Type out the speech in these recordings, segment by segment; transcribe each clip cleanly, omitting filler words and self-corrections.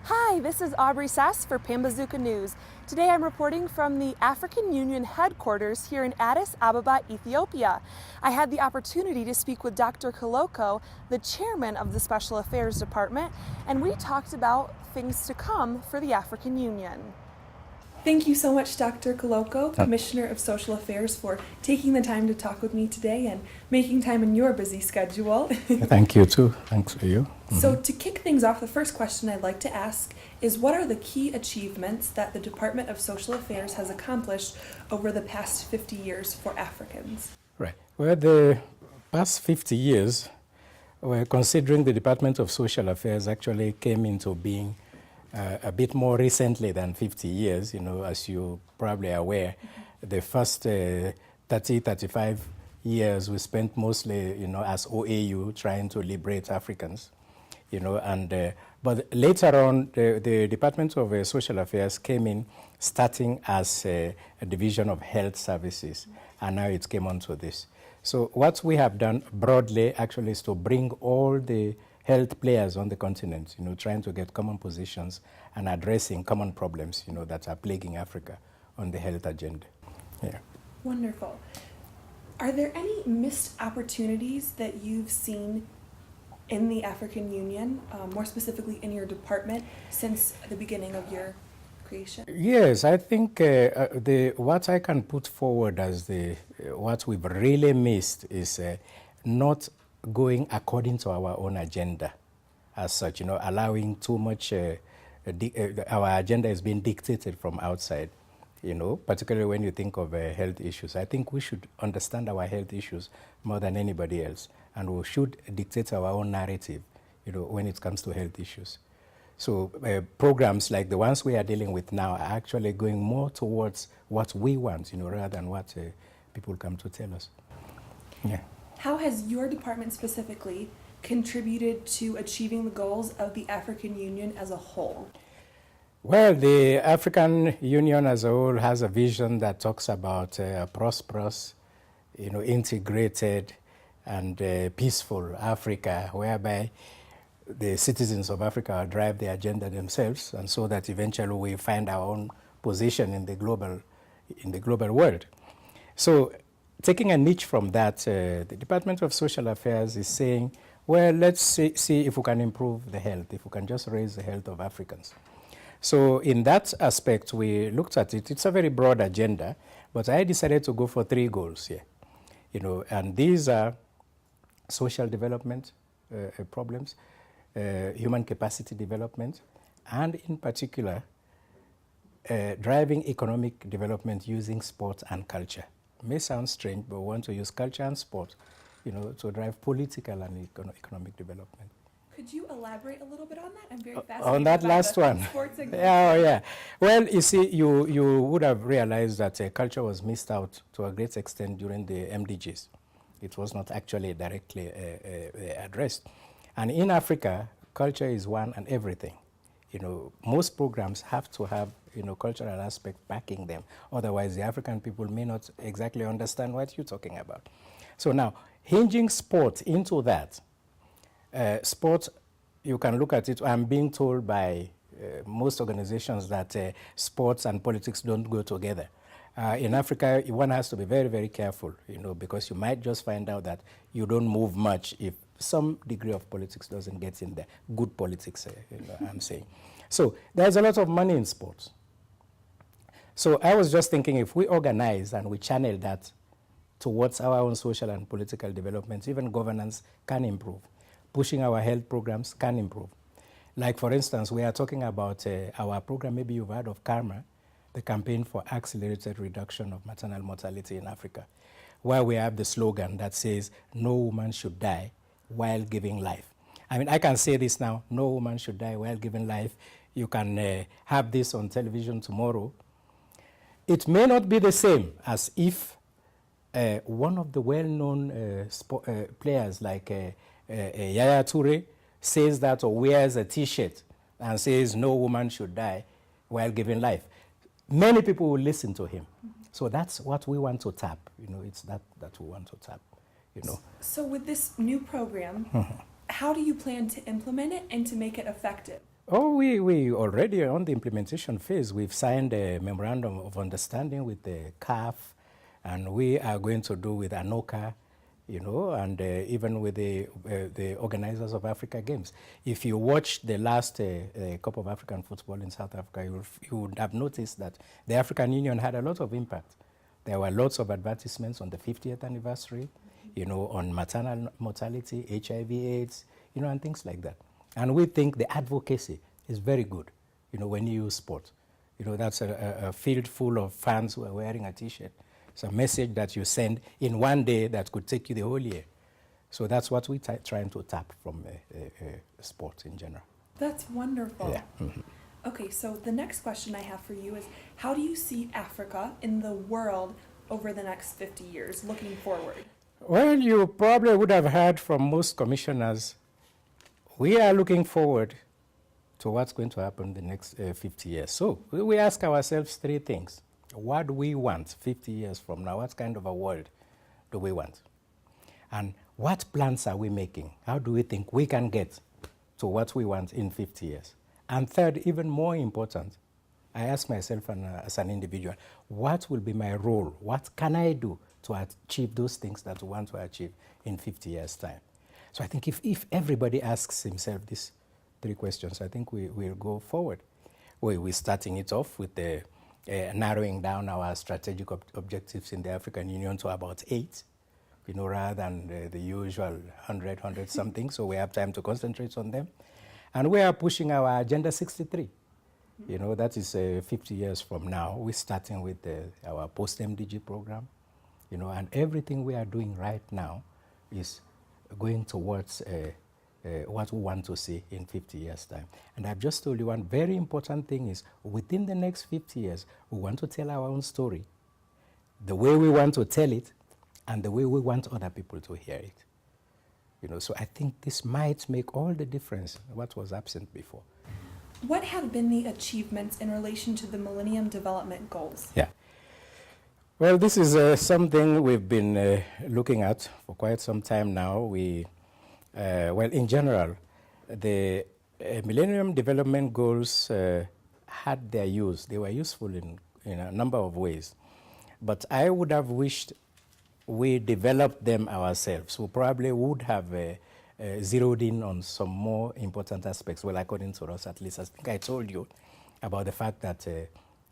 Hi, this is Aulbrie Sass for Pambazuka News. Today I'm reporting from the African Union headquarters here in Addis Ababa, Ethiopia. I had the opportunity to speak with Dr. Kaloko, the chairman of the Special Affairs Department, and we talked about things to come for the African Union. Thank you so much, Dr. Kaloko, Commissioner of Social Affairs, for taking the time to talk with me today and making time in your busy schedule. Thank you, too. Thanks for you. So to kick things off, the first question I'd like to ask is what are the key achievements that the Department of Social Affairs has accomplished over the past 50 years for Africans? Right. Well, the past 50 years, considering the Department of Social Affairs actually came into being a bit more recently than 50 years, as you probably are aware. The first 35 years we spent mostly, as OAU trying to liberate Africans, but later on the Department of Social Affairs came in starting as a division of health services, and now it came on to this. So what we have done broadly actually is to bring all the health players on the continent, trying to get common positions and addressing common problems, that are plaguing Africa on the health agenda. Yeah. Wonderful. Are there any missed opportunities that you've seen in the African Union, more specifically in your department, since the beginning of your creation? Yes, I think what I can put forward as what we've really missed is not going according to our own agenda as such, allowing too much, our agenda is being dictated from outside, particularly when you think of health issues. I think we should understand our health issues more than anybody else, and we should dictate our own narrative, when it comes to health issues. So programs like the ones we are dealing with now are actually going more towards what we want, rather than what people come to tell us. Yeah. How has your department specifically contributed to achieving the goals of the African Union as a whole? Well, the African Union as a whole has a vision that talks about a prosperous, integrated and peaceful Africa, whereby the citizens of Africa drive the agenda themselves, and so that eventually we find our own position in the global world. So, taking a niche from that, the Department of Social Affairs is saying, well, let's see if we can improve the health, if we can just raise the health of Africans. So in that aspect, we looked at it. It's a very broad agenda, but I decided to go for 3 goals here. And these are social development problems, human capacity development, and in particular, driving economic development using sport and culture. It may sound strange, but we want to use culture and sport, to drive political and economic development. Could you elaborate a little bit on that? I'm very fascinated on that last one. Sports and yeah. Well, you see, you would have realized that culture was missed out to a great extent during the MDGs. It was not actually directly addressed. And in Africa, culture is one and everything. Most programs have to have, cultural aspect backing them. Otherwise, the African people may not exactly understand what you're talking about. So now, hinging sport into that, sport, you can look at it. I'm being told by most organizations that sports and politics don't go together. In Africa, one has to be very, very careful, because you might just find out that you don't move much if some degree of politics doesn't get in there. Good politics, I'm saying. So there's a lot of money in sports. So I was just thinking, if we organize and we channel that towards our own social and political development, even governance can improve. Pushing our health programs can improve. Like, for instance, we are talking about our program, maybe you've heard of CARMA, the Campaign for Accelerated Reduction of Maternal Mortality in Africa, where we have the slogan that says, no woman should die while giving life. I mean, I can say this now, no woman should die while giving life. You can have this on television tomorrow. It may not be the same as if one of the well-known players like Yaya Toure says that or wears a T-shirt and says no woman should die while giving life. Many people will listen to him. So that's what we want to tap. It's that we want to tap. So with this new program, how do you plan to implement it and to make it effective? Oh, we already are on the implementation phase. We've signed a memorandum of understanding with the CAF, and we are going to do with ANOCA, you know, and even with the organizers of Africa Games. If you watch the last Cup of African Football in South Africa, you would have noticed that the African Union had a lot of impact. There were lots of advertisements on the 50th anniversary, you know, on maternal mortality, HIV/AIDS, you know, and things like that. And we think the advocacy is very good, you know, when you use sport. You know, that's a field full of fans who are wearing a T-shirt. It's a message that you send in one day that could take you the whole year. So that's what we're trying to tap from sport in general. That's wonderful. Yeah. Mm-hmm. Okay, so the next question I have for you is, how do you see Africa in the world over the next 50 years, looking forward? Well, you probably would have heard from most commissioners, we are looking forward to what's going to happen the next 50 years. So we ask ourselves three things. What do we want 50 years from now? What kind of a world do we want? And what plans are we making? How do we think we can get to what we want in 50 years? And third, even more important, I ask myself as an individual, what will be my role? What can I do to achieve those things that we want to achieve in 50 years' time? So I think if everybody asks himself these three questions, I think we'll go forward. We're starting it off with the narrowing down our strategic objectives in the African Union to about 8, you know, rather than the usual 100 something, so we have time to concentrate on them. And we are pushing our Agenda 63. You know, that is 50 years from now. We're starting with our post-MDG program, you know, and everything we are doing right now is going towards what we want to see in 50 years' time. And I've just told you one very important thing is within the next 50 years, we want to tell our own story, the way we want to tell it, and the way we want other people to hear it. You know, so I think this might make all the difference, what was absent before. What have been the achievements in relation to the Millennium Development Goals? Yeah. Well, this is something we've been looking at for quite some time now. Well, in general, the Millennium Development Goals had their use. They were useful in a number of ways. But I would have wished we developed them ourselves. We probably would have zeroed in on some more important aspects. Well, according to us, at least. I think I told you about the fact that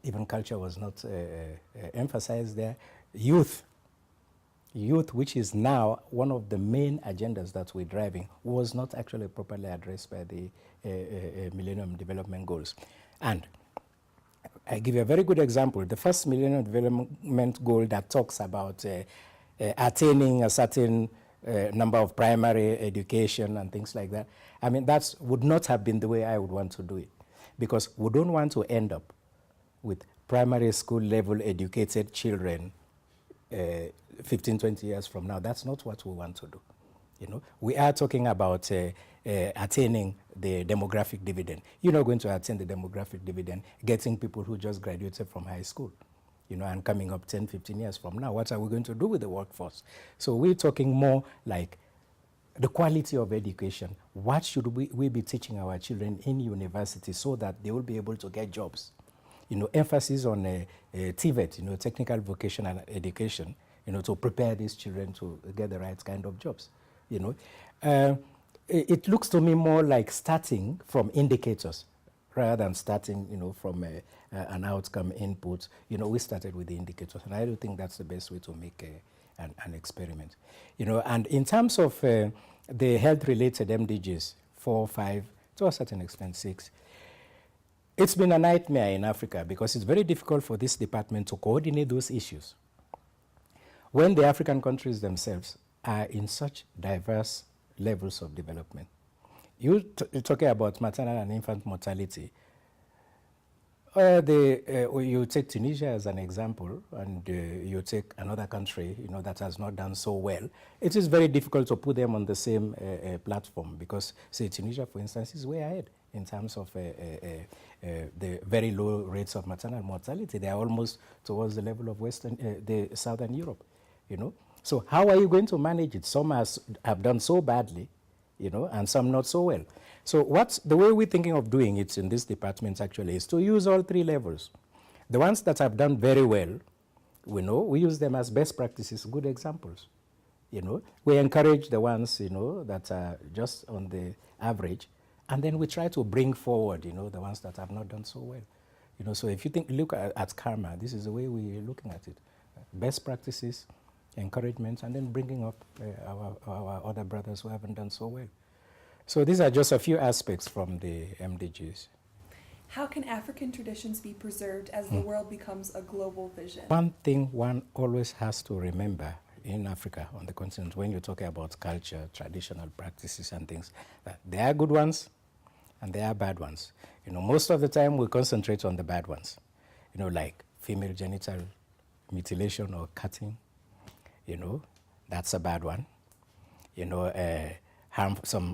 even culture was not emphasized there. Youth, which is now one of the main agendas that we're driving, was not actually properly addressed by the Millennium Development Goals. And I give you a very good example. The first Millennium Development Goal that talks about attaining a certain number of primary education and things like that. I mean, that would not have been the way I would want to do it, because we don't want to end up with primary school level educated children 15, 20 years from now. That's not what we want to do. You know, we are talking about attaining the demographic dividend. You're not going to attain the demographic dividend getting people who just graduated from high school, you know, and coming up 10, 15 years from now. What are we going to do with the workforce? So we're talking more like the quality of education. What should we be teaching our children in university so that they will be able to get jobs? You know, emphasis on TVET, you know, technical vocational education, you know, to prepare these children to get the right kind of jobs, you know. It looks to me more like starting from indicators rather than starting, you know, from an outcome input. You know, we started with the indicators, and I don't think that's the best way to make an experiment. You know, and in terms of the health-related MDGs, 4, 5, to a certain extent 6, it's been a nightmare in Africa because it's very difficult for this department to coordinate those issues when the African countries themselves are in such diverse levels of development. You're talking about maternal and infant mortality. You take Tunisia as an example, and you take another country, you know, that has not done so well. It is very difficult to put them on the same platform because, say, Tunisia, for instance, is way ahead in terms of the very low rates of maternal mortality. They are almost towards the level of the Southern Europe, you know. So how are you going to manage it? Some have done so badly, and some not so well. So the way we're thinking of doing it in this department actually is to use all three levels. The ones that have done very well, we use them as best practices, good examples. We encourage the ones, that are just on the average, and then we try to bring forward, the ones that have not done so well. So if you look at karma, this is the way we're looking at it. Best practices, encouragement, and then bringing up our other brothers who haven't done so well. So these are just a few aspects from the MDGs. How can African traditions be preserved as the world becomes a global vision? One thing one always has to remember in Africa, on the continent, when you're talking about culture, traditional practices and things, that there are good ones and there are bad ones. Most of the time we concentrate on the bad ones, like female genital mutilation or cutting, that's a bad one.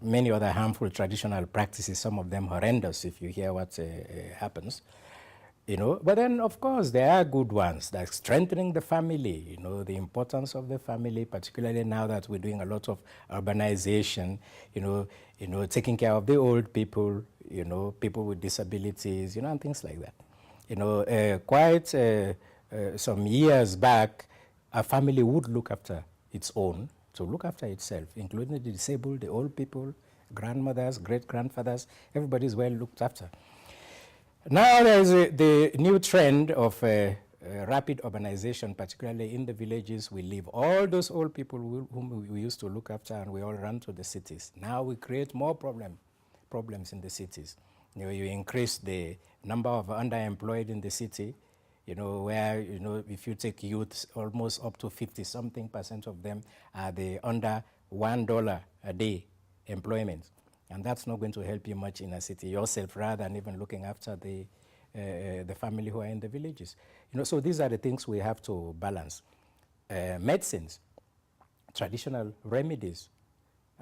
Many other harmful traditional practices, some of them horrendous if you hear what happens. But then, of course, there are good ones, like strengthening the family, the importance of the family, particularly now that we're doing a lot of urbanization, taking care of the old people, people with disabilities, and things like that. Quite some years back, a family would look after its own, to look after itself, including the disabled, the old people, grandmothers, great-grandfathers, everybody's well looked after. Now there is the new trend of rapid urbanization, particularly in the villages. We leave all those old people whom we used to look after, and we all run to the cities. Now we create more problems in the cities. You increase the number of underemployed in the city, where, if you take youth, almost up to 50-something% of them are the under $1 a day employment. And that's not going to help you much in a city yourself, rather than even looking after the family who are in the villages. So these are the things we have to balance. Medicines, traditional remedies.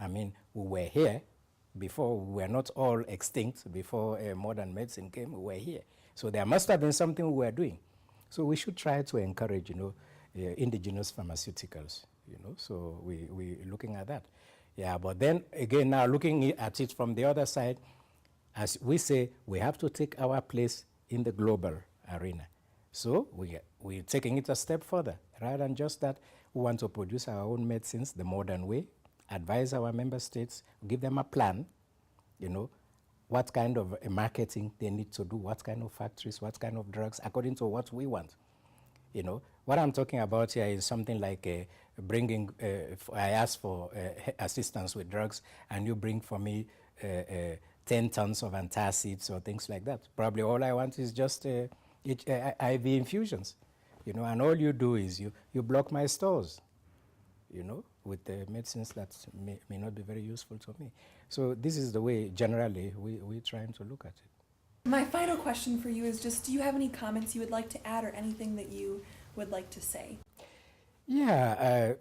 I mean, we were here before, we were not all extinct before modern medicine came, we were here. So there must have been something we were doing. So we should try to encourage, indigenous pharmaceuticals, so we're looking at that. Yeah, but then again, now looking at it from the other side, as we say, we have to take our place in the global arena. So we're taking it a step further. Rather than just that, we want to produce our own medicines the modern way, advise our member states, give them a plan, what kind of marketing they need to do, what kind of factories, what kind of drugs, according to what we want. What I'm talking about here is something like bringing, I ask for assistance with drugs, and you bring for me 10 tons of antacids or things like that. Probably all I want is just IV infusions, and all you do is you block my stores, with the medicines that may not be very useful to me. So this is the way, generally, we're trying to look at it. My final question for you is just, do you have any comments you would like to add or anything that you would like to say? Yeah,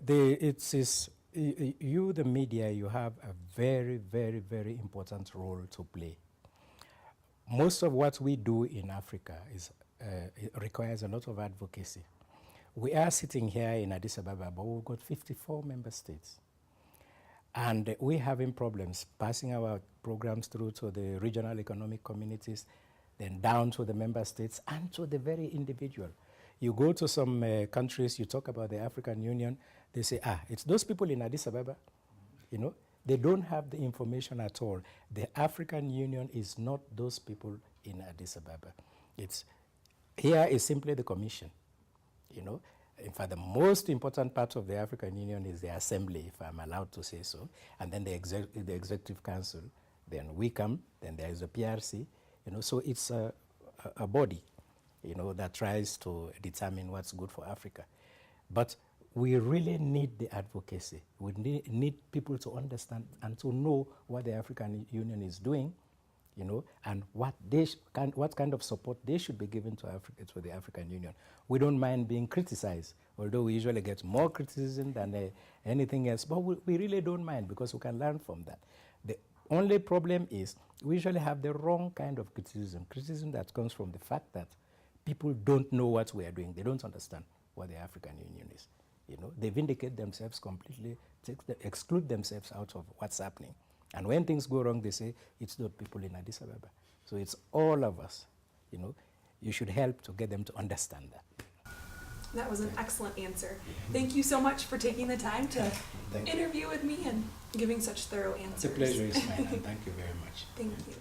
you, the media, you have a very, very, very important role to play. Most of what we do in Africa it requires a lot of advocacy. We are sitting here in Addis Ababa, but we've got 54 member states. And we're having problems passing our programs through to the regional economic communities, then down to the member states and to the very individual. You go to some countries, you talk about the African Union, they say, it's those people in Addis Ababa. They don't have the information at all. The African Union is not those people in Addis Ababa. Here is simply the Commission. In fact, the most important part of the African Union is the Assembly, if I'm allowed to say so, and then the Executive Council. Then we come, then there is the PRC. So it's a body, that tries to determine what's good for Africa. But we really need the advocacy. We need people to understand and to know what the African Union is doing, and what kind of support they should be given to the African Union. We don't mind being criticized, although we usually get more criticism than anything else, but we really don't mind because we can learn from that. The only problem is we usually have the wrong kind of criticism that comes from the fact that people don't know what we are doing. They don't understand what the African Union is. They vindicate themselves completely, exclude themselves out of what's happening. And when things go wrong, they say, it's not people in Addis Ababa. So it's all of us, you know. You should help to get them to understand that. That was an excellent answer. Thank you so much for taking the time to interview with me and giving such thorough answers. The pleasure is mine, and thank you very much. Thank you.